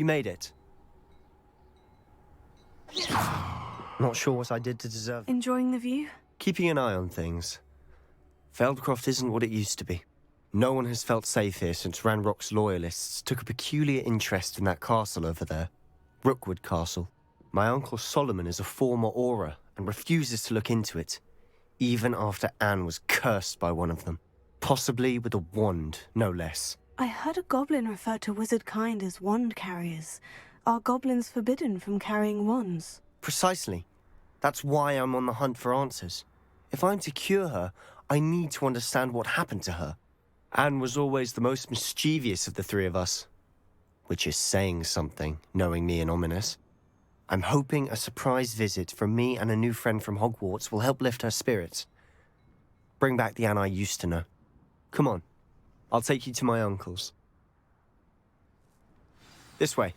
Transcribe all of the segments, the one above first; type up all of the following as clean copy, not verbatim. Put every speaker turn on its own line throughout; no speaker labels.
You made it. Not sure what I did to deserve...
Enjoying the view?
Keeping an eye on things. Feldcroft isn't what it used to be. No one has felt safe here since Ranrock's loyalists took a peculiar interest in that castle over there. Rookwood Castle. My uncle Solomon is a former Auror and refuses to look into it, even after Anne was cursed by one of them. Possibly with a wand, no less.
I heard a goblin refer to wizard kind as wand carriers. Are goblins forbidden from carrying wands?
Precisely. That's why I'm on the hunt for answers. If I'm to cure her, I need to understand what happened to her. Anne was always the most mischievous of the three of us. Which is saying something, knowing me and Ominous. I'm hoping a surprise visit from me and a new friend from Hogwarts will help lift her spirits. Bring back the Anne I used to know. Come on. I'll take you to my uncle's. This way.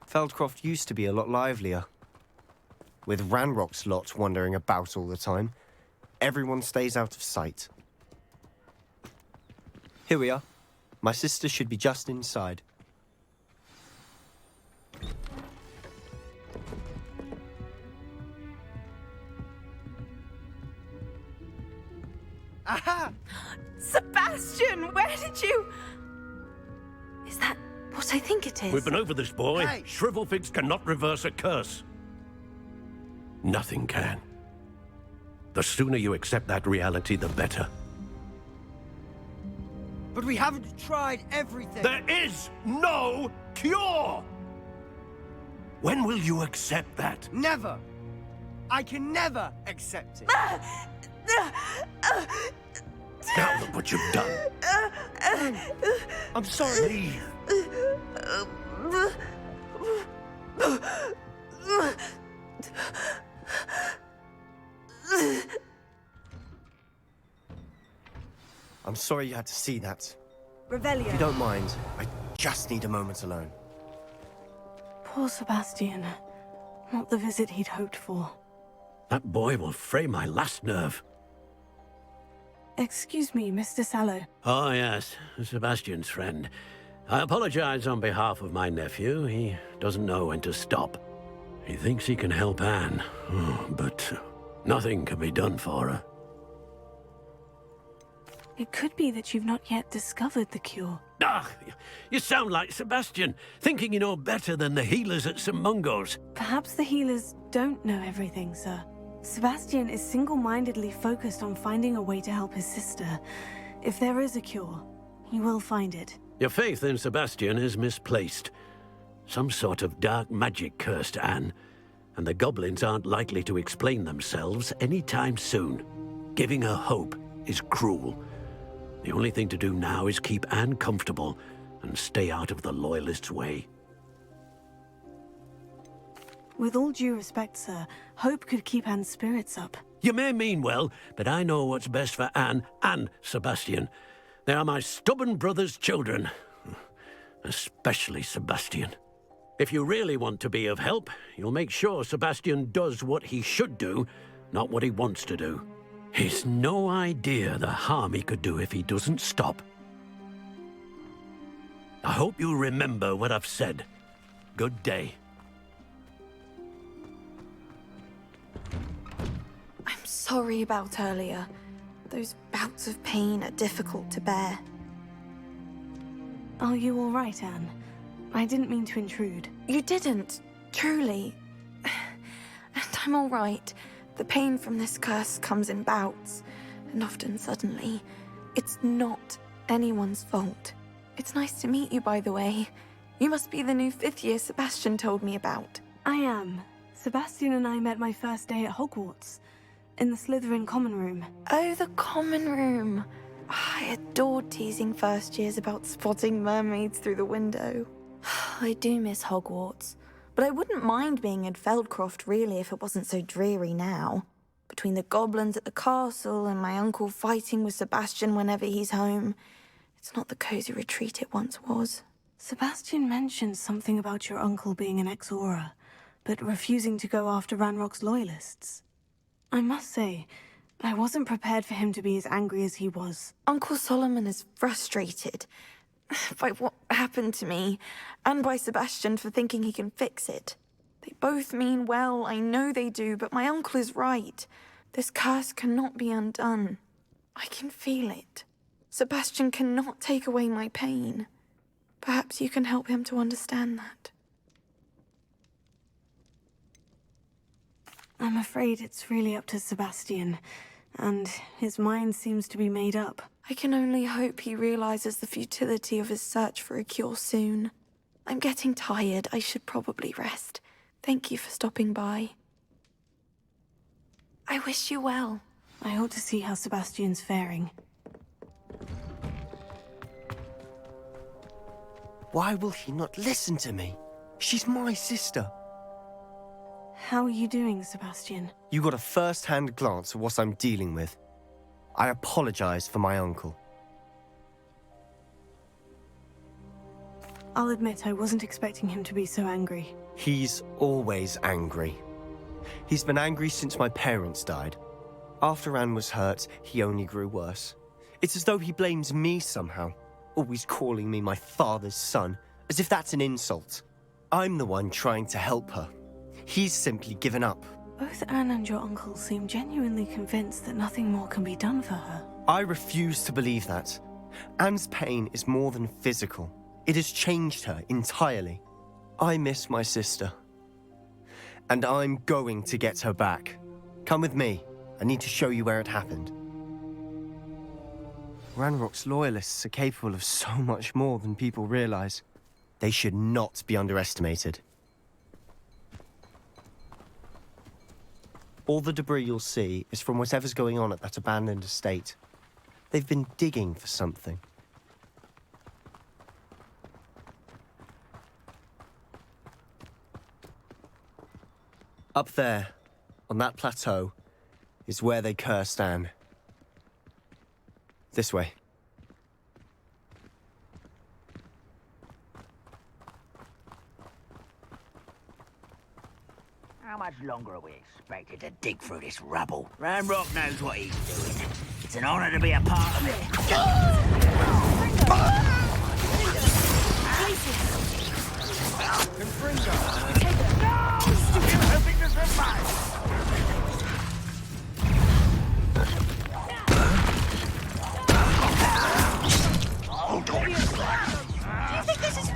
Feldcroft used to be a lot livelier. With Ranrock's lot wandering about all the time, everyone stays out of sight. Here we are. My sister should be just inside.
Aha! Sebastian, where did you... Is that what I think it is?
We've been over this, boy.
Hey.
Shrivelfigs cannot reverse a curse. Nothing can. The sooner you accept that reality, the better.
But we haven't tried everything.
There is no cure! When will you accept that?
Never. I can never accept it.
Now look what you've done.
I'm sorry.
Leave.
I'm sorry you had to see that.
Revelio.
If you don't mind, I just need a moment alone.
Poor Sebastian. Not the visit he'd hoped for.
That boy will fray my last nerve.
Excuse me, Mr. Sallow.
Oh, yes, Sebastian's friend. I apologize on behalf of my nephew. He doesn't know when to stop. He thinks he can help Anne, but nothing can be done for her.
It could be that you've not yet discovered the cure.
Ah, you sound like Sebastian, thinking you know better than the healers at St. Mungo's.
Perhaps the healers don't know everything, sir. Sebastian is single-mindedly focused on finding a way to help his sister. If there is a cure, he will find it.
Your faith in Sebastian is misplaced. Some sort of dark magic cursed Anne, and the goblins aren't likely to explain themselves anytime soon. Giving her hope is cruel. The only thing to do now is keep Anne comfortable and stay out of the Loyalists' way.
With all due respect, sir, hope could keep Anne's spirits up.
You may mean well, but I know what's best for Anne and Sebastian. They are my stubborn brother's children. Especially Sebastian. If you really want to be of help, you'll make sure Sebastian does what he should do, not what he wants to do. He's no idea the harm he could do if he doesn't stop. I hope you remember what I've said. Good day.
I'm sorry about earlier. Those bouts of pain are difficult to bear.
Are you all right, Anne? I didn't mean to intrude.
You didn't, truly. And I'm all right. The pain from this curse comes in bouts, and often suddenly. It's not anyone's fault. It's nice to meet you, by the way. You must be the new 5th year Sebastian told me about.
I am. Sebastian and I met my first day at Hogwarts, in the Slytherin common room.
Oh, the common room. I adored teasing first years about spotting mermaids through the window. I do miss Hogwarts. But I wouldn't mind being in Feldcroft, really, if it wasn't so dreary now. Between the goblins at the castle and my uncle fighting with Sebastian whenever he's home, it's not the cozy retreat it once was.
Sebastian mentioned something about your uncle being an ex-Auror, but refusing to go after Ranrock's loyalists. I must say, I wasn't prepared for him to be as angry as he was.
Uncle Solomon is frustrated by what happened to me, and by Sebastian for thinking he can fix it. They both mean well, I know they do, but my uncle is right. This curse cannot be undone. I can feel it. Sebastian cannot take away my pain. Perhaps you can help him to understand that.
I'm afraid it's really up to Sebastian, and his mind seems to be made up.
I can only hope he realizes the futility of his search for a cure soon. I'm getting tired. I should probably rest. Thank you for stopping by. I wish you well.
I ought to see how Sebastian's faring.
Why will he not listen to me? She's my sister.
How are you doing, Sebastian?
You got a first-hand glance at what I'm dealing with. I apologize for my uncle.
I'll admit I wasn't expecting him to be so angry.
He's always angry. He's been angry since my parents died. After Anne was hurt, he only grew worse. It's as though he blames me somehow, always calling me my father's son, as if that's an insult. I'm the one trying to help her. He's simply given up.
Both Anne and your uncle seem genuinely convinced that nothing more can be done for her.
I refuse to believe that. Anne's pain is more than physical. It has changed her entirely. I miss my sister. And I'm going to get her back. Come with me. I need to show you where it happened. Ranrock's loyalists are capable of so much more than people realize. They should not be underestimated. All the debris you'll see is from whatever's going on at that abandoned estate. They've been digging for something. Up there, on that plateau, is where they cursed Anne. This way.
How much longer are we expected to dig through this rubble? Ranrock knows what he's doing. It's an honor to be a part of it. Hoping to survive. Do you think this is...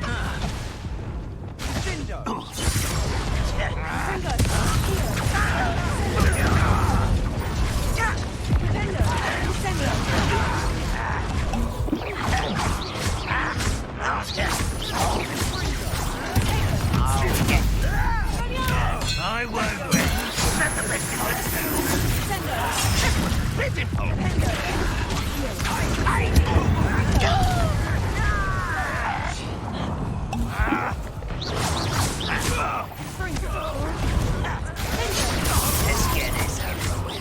I won't win. Let the rest of us do. Let's get this over with.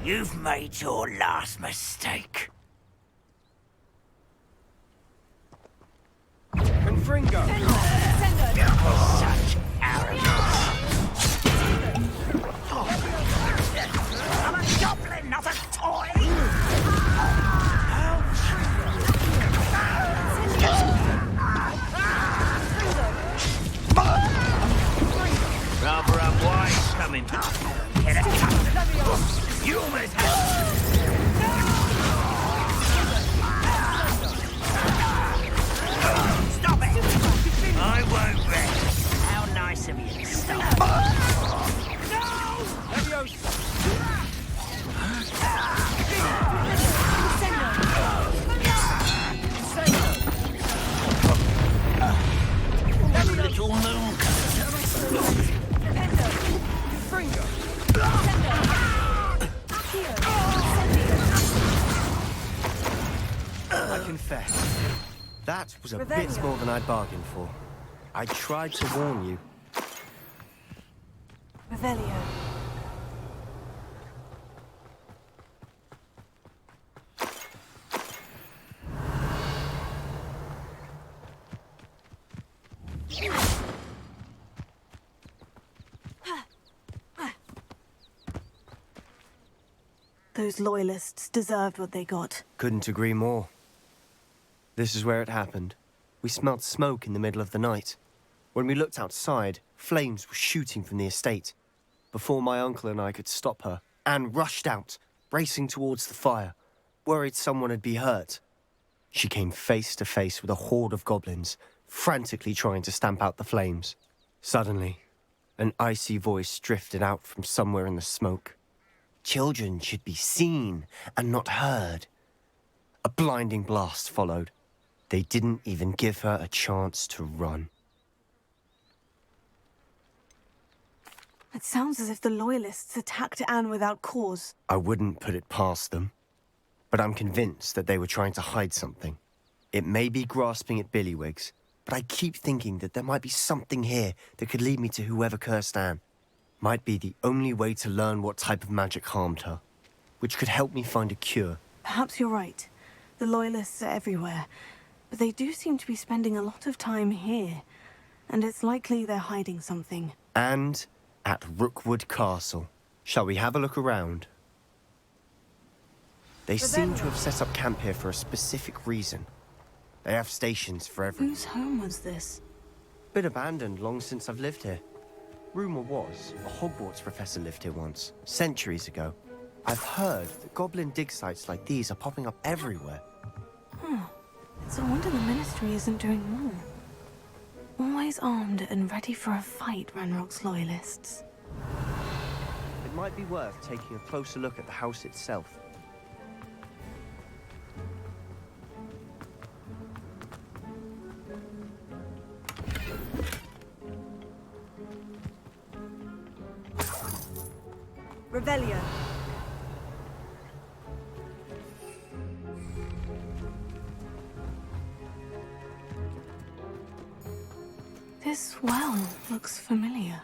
You've made your last mistake.
Confringo!
Such arrogance. I'm a goblin, not a toy. Rather unwise coming. Get it. You almost had. Stop it! I won't rest. How nice of you to stop. Little moon.
I confess, That was a bit
Revelio.
more than I'd bargained for. I tried to warn you.
Revelio. Those loyalists deserved what they got.
Couldn't agree more. This is where it happened. We smelled smoke in the middle of the night. When we looked outside, flames were shooting from the estate. Before my uncle and I could stop her, Anne rushed out, racing towards the fire, worried someone had been hurt. She came face to face with a horde of goblins, frantically trying to stamp out the flames. Suddenly, an icy voice drifted out from somewhere in the smoke. Children should be seen and not heard. A blinding blast followed. They didn't even give her a chance to run.
It sounds as if the loyalists attacked Anne without cause.
I wouldn't put it past them, but I'm convinced that they were trying to hide something. It may be grasping at billywhigs, but I keep thinking that there might be something here that could lead me to whoever cursed Anne. Might be the only way to learn what type of magic harmed her, which could help me find a cure.
Perhaps you're right. The loyalists are everywhere, but they do seem to be spending a lot of time here, and it's likely they're hiding something.
And at Rookwood Castle. Shall we have a look around? They seem to have set up camp here for a specific reason. They have stations for everything.
Whose home was this?
Been abandoned long since I've lived here. Rumour was, a Hogwarts professor lived here once, centuries ago. I've heard that goblin dig sites like these are popping up everywhere.
It's a wonder the Ministry isn't doing more. Always armed and ready for a fight, Ranrock's loyalists.
It might be worth taking a closer look at the house itself.
Revelio. This well looks familiar.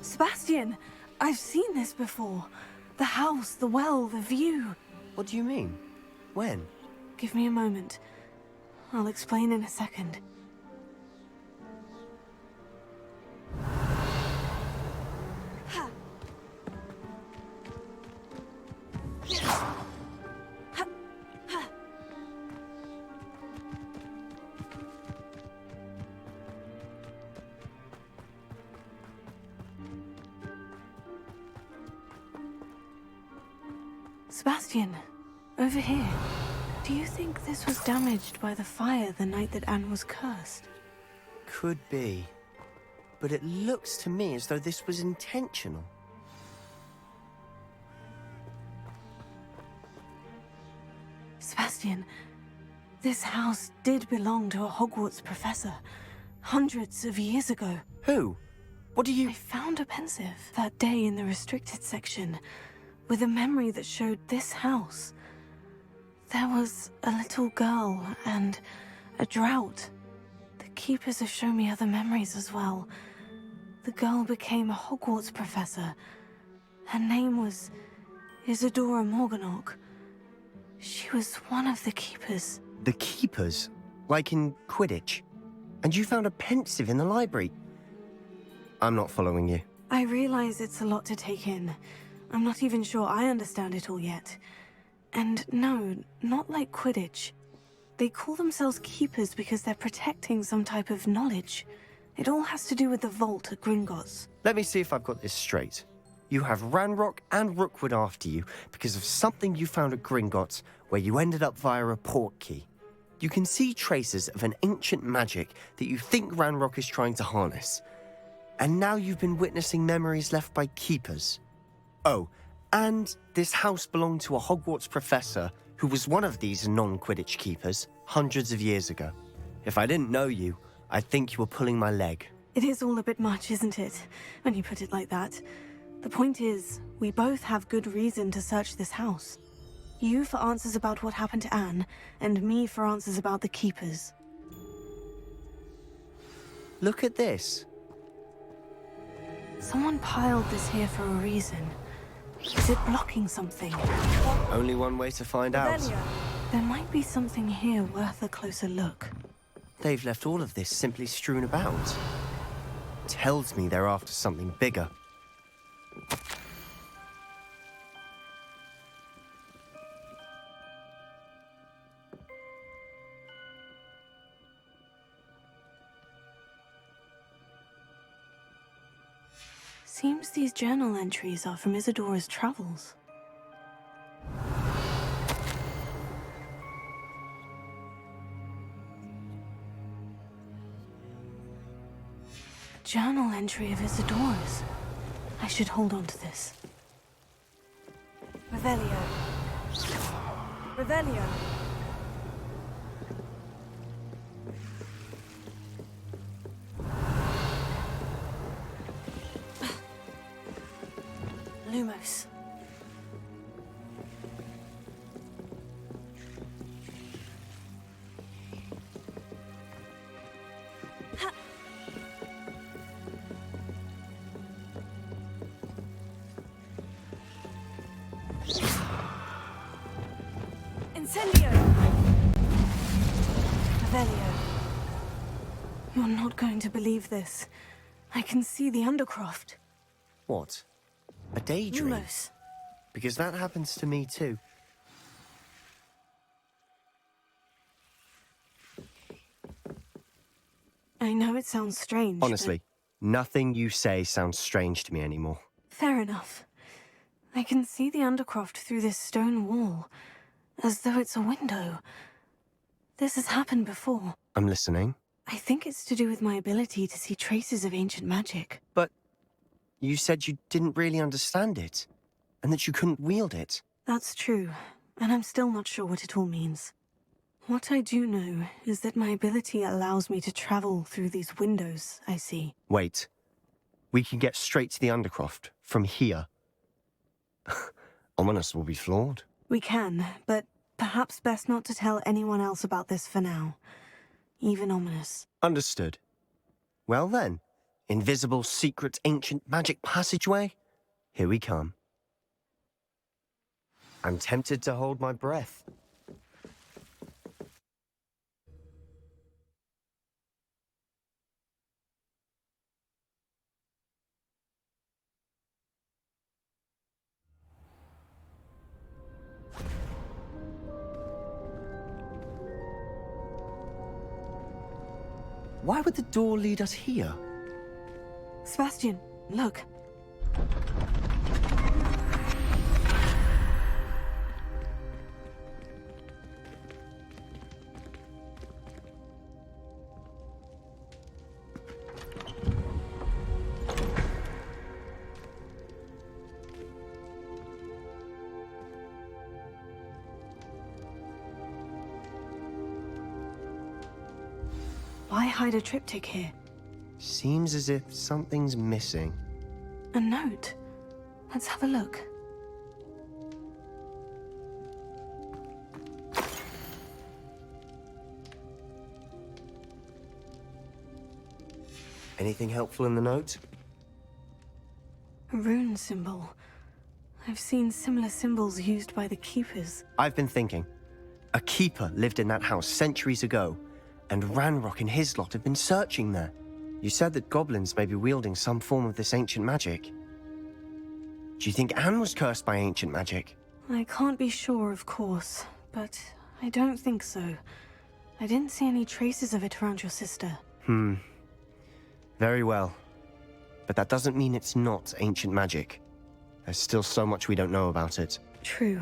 Sebastian! I've seen this before. The house, the well, the view.
What do you mean? When?
Give me a moment. I'll explain in a second. Sebastian, over here. Do you think this was damaged by the fire the night that Anne was cursed?
Could be. But it looks to me as though this was intentional.
Sebastian, this house did belong to a Hogwarts professor, hundreds of years ago.
Who? What do you...
I found a pensive that day in the restricted section, with a memory that showed this house. There was a little girl and a drought. The keepers have shown me other memories as well. The girl became a Hogwarts professor. Her name was Isadora Morganach. She was one of the keepers.
The keepers? Like in Quidditch? And you found a pensive in the library? I'm not following you.
I realize it's a lot to take in. I'm not even sure I understand it all yet. And no, not like Quidditch. They call themselves keepers because they're protecting some type of knowledge. It all has to do with the vault at Gringotts.
Let me see if I've got this straight. You have Ranrock and Rookwood after you because of something you found at Gringotts where you ended up via a port key. You can see traces of an ancient magic that you think Ranrock is trying to harness. And now you've been witnessing memories left by keepers. Oh, and this house belonged to a Hogwarts professor who was one of these non-Quidditch keepers hundreds of years ago. If I didn't know you, I'd think you were pulling my leg.
It is all a bit much, isn't it, when you put it like that? The point is, we both have good reason to search this house. You for answers about what happened to Anne, and me for answers about the Keepers.
Look at this.
Someone piled this here for a reason. Is it blocking something?
Only one way to find out.
There might be something here worth a closer look.
They've left all of this simply strewn about. Tells me they're after something bigger.
Seems these journal entries are from Isadora's travels. A journal entry of Isadora's. I should hold on to this. Revelio. Revelio. Lumos. Ha. Incendio! Revelio. You're not going to believe this. I can see the Undercroft.
What? A daydream?
Lumos.
Because that happens to me too.
I know it sounds strange.
Honestly, nothing you say sounds strange to me anymore.
Fair enough. I can see the Undercroft through this stone wall, as though it's a window. This has happened before.
I'm listening.
I think it's to do with my ability to see traces of ancient magic.
But you said you didn't really understand it, and that you couldn't wield it.
That's true, and I'm still not sure what it all means. What I do know is that my ability allows me to travel through these windows I see.
Wait. We can get straight to the Undercroft from here. Ominous will be flawed.
We can, but perhaps best not to tell anyone else about this for now. Even Ominous.
Understood. Well then, invisible, secret, ancient magic passageway? Here we come. I'm tempted to hold my breath. Why would the door lead us here?
Sebastian, look. Why hide a triptych here?
Seems as if something's missing.
A note. Let's have a look.
Anything helpful in the note?
A rune symbol. I've seen similar symbols used by the Keepers.
I've been thinking. A keeper lived in that house centuries ago, and Ranrock and his lot have been searching there. You said that goblins may be wielding some form of this ancient magic. Do you think Anne was cursed by ancient magic?
I can't be sure, of course, but I don't think so. I didn't see any traces of it around your sister.
Very well. But that doesn't mean it's not ancient magic. There's still so much we don't know about it.
True.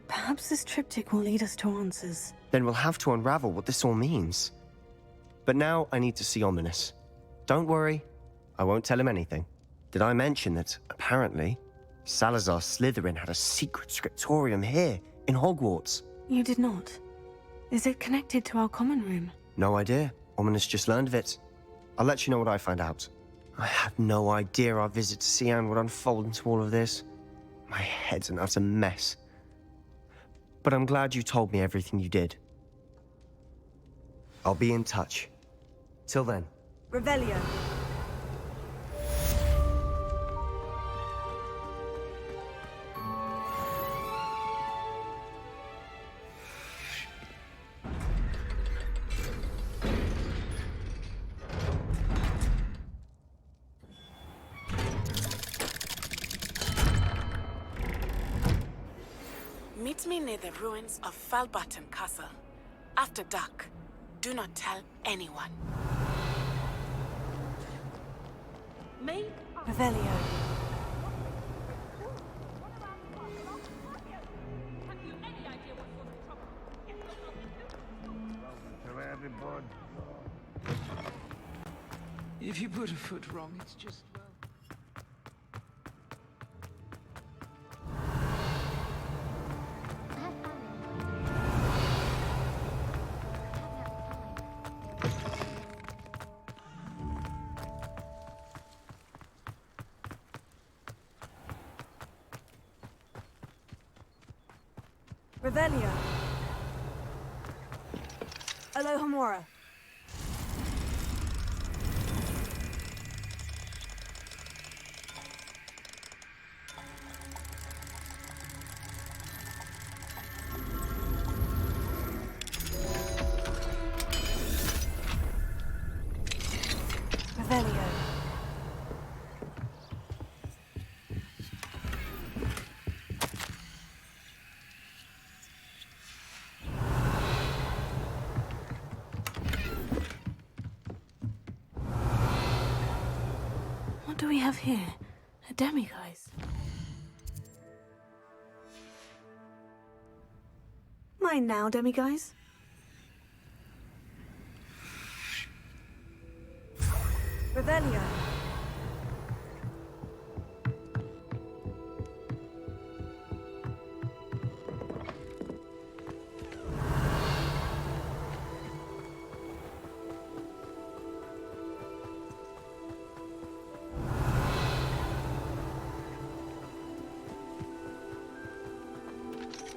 Perhaps this triptych will lead us to answers.
Then we'll have to unravel what this all means. But now I need to see Ominous. Don't worry, I won't tell him anything. Did I mention that, apparently, Salazar Slytherin had a secret scriptorium here, in Hogwarts?
You did not. Is it connected to our common room?
No idea. Ominous just learned of it. I'll let you know what I find out. I had no idea our visit to Anne would unfold into all of this. My head's an utter mess. But I'm glad you told me everything you did. I'll be in touch. Till then.
Revelio.
Meet me near the ruins of Falbaton Castle. After dark. Do not tell anyone.
Revelio.
If you put a foot wrong, it's just, well...
Revelio. Alohomora. Revelio.
What do we have here? A demiguise?
Mine now, demiguise. Revelio.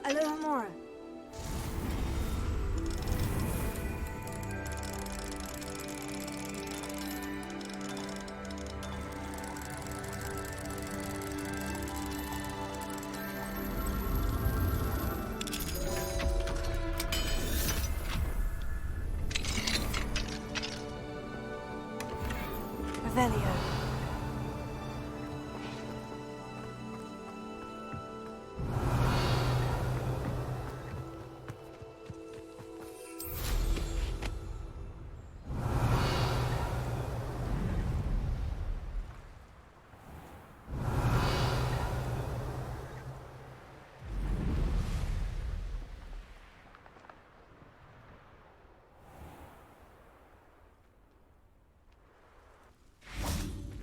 Alohomora. Revelio.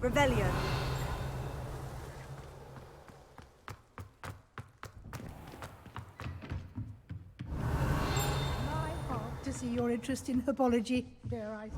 Revelio.
My heart to see your interest in herbology, dare I say.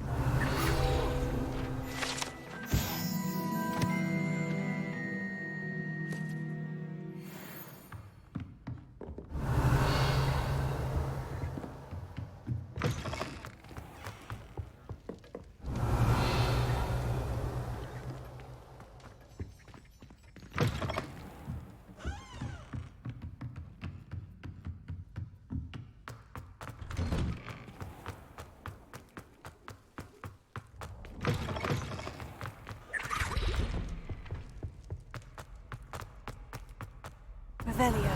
Revelio.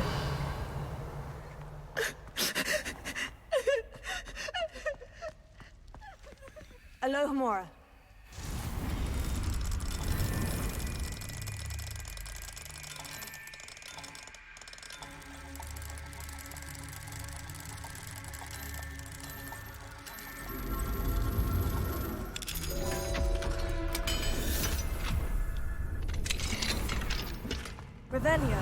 Alohomora. Revelio.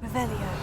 Revelio.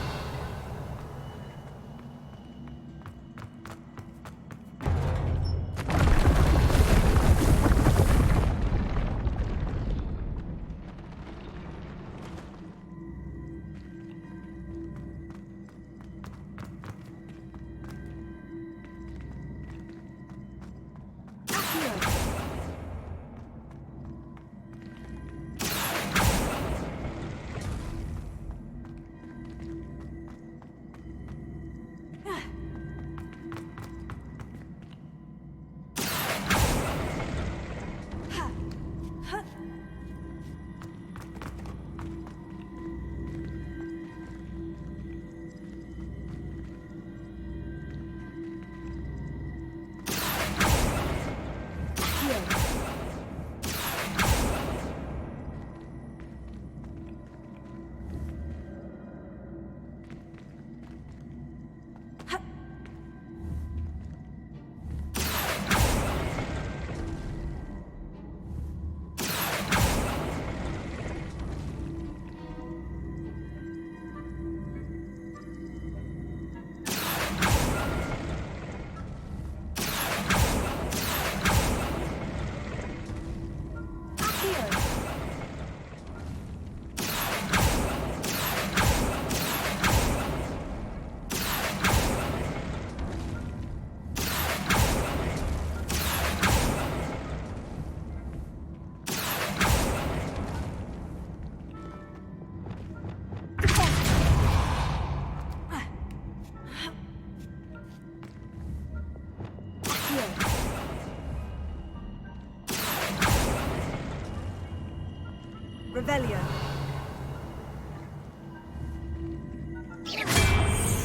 Revelio. Accio.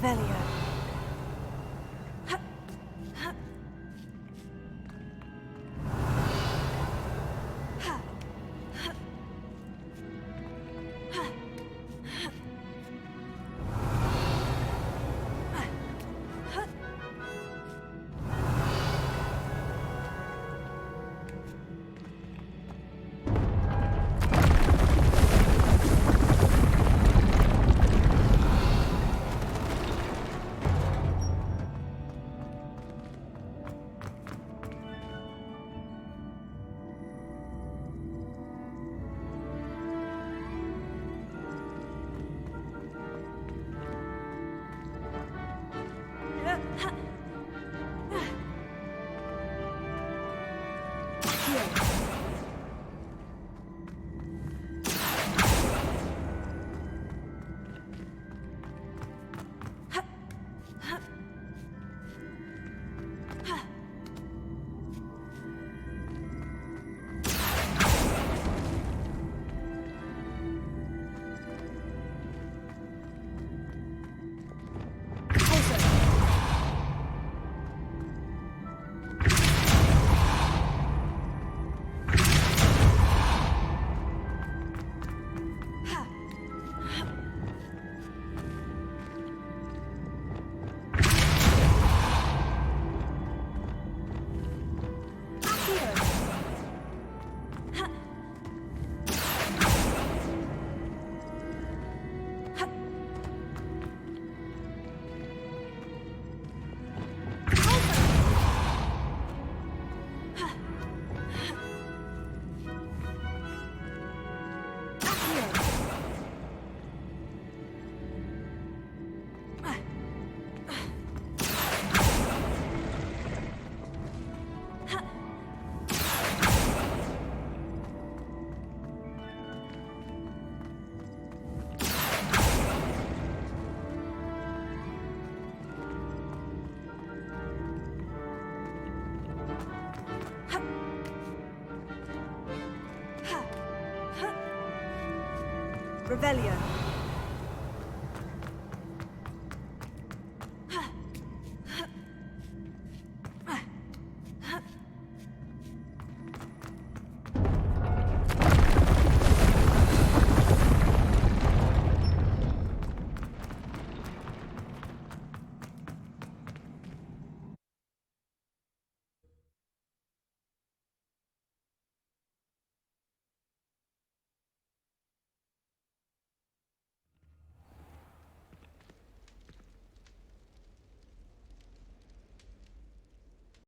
Revelio. Revelio.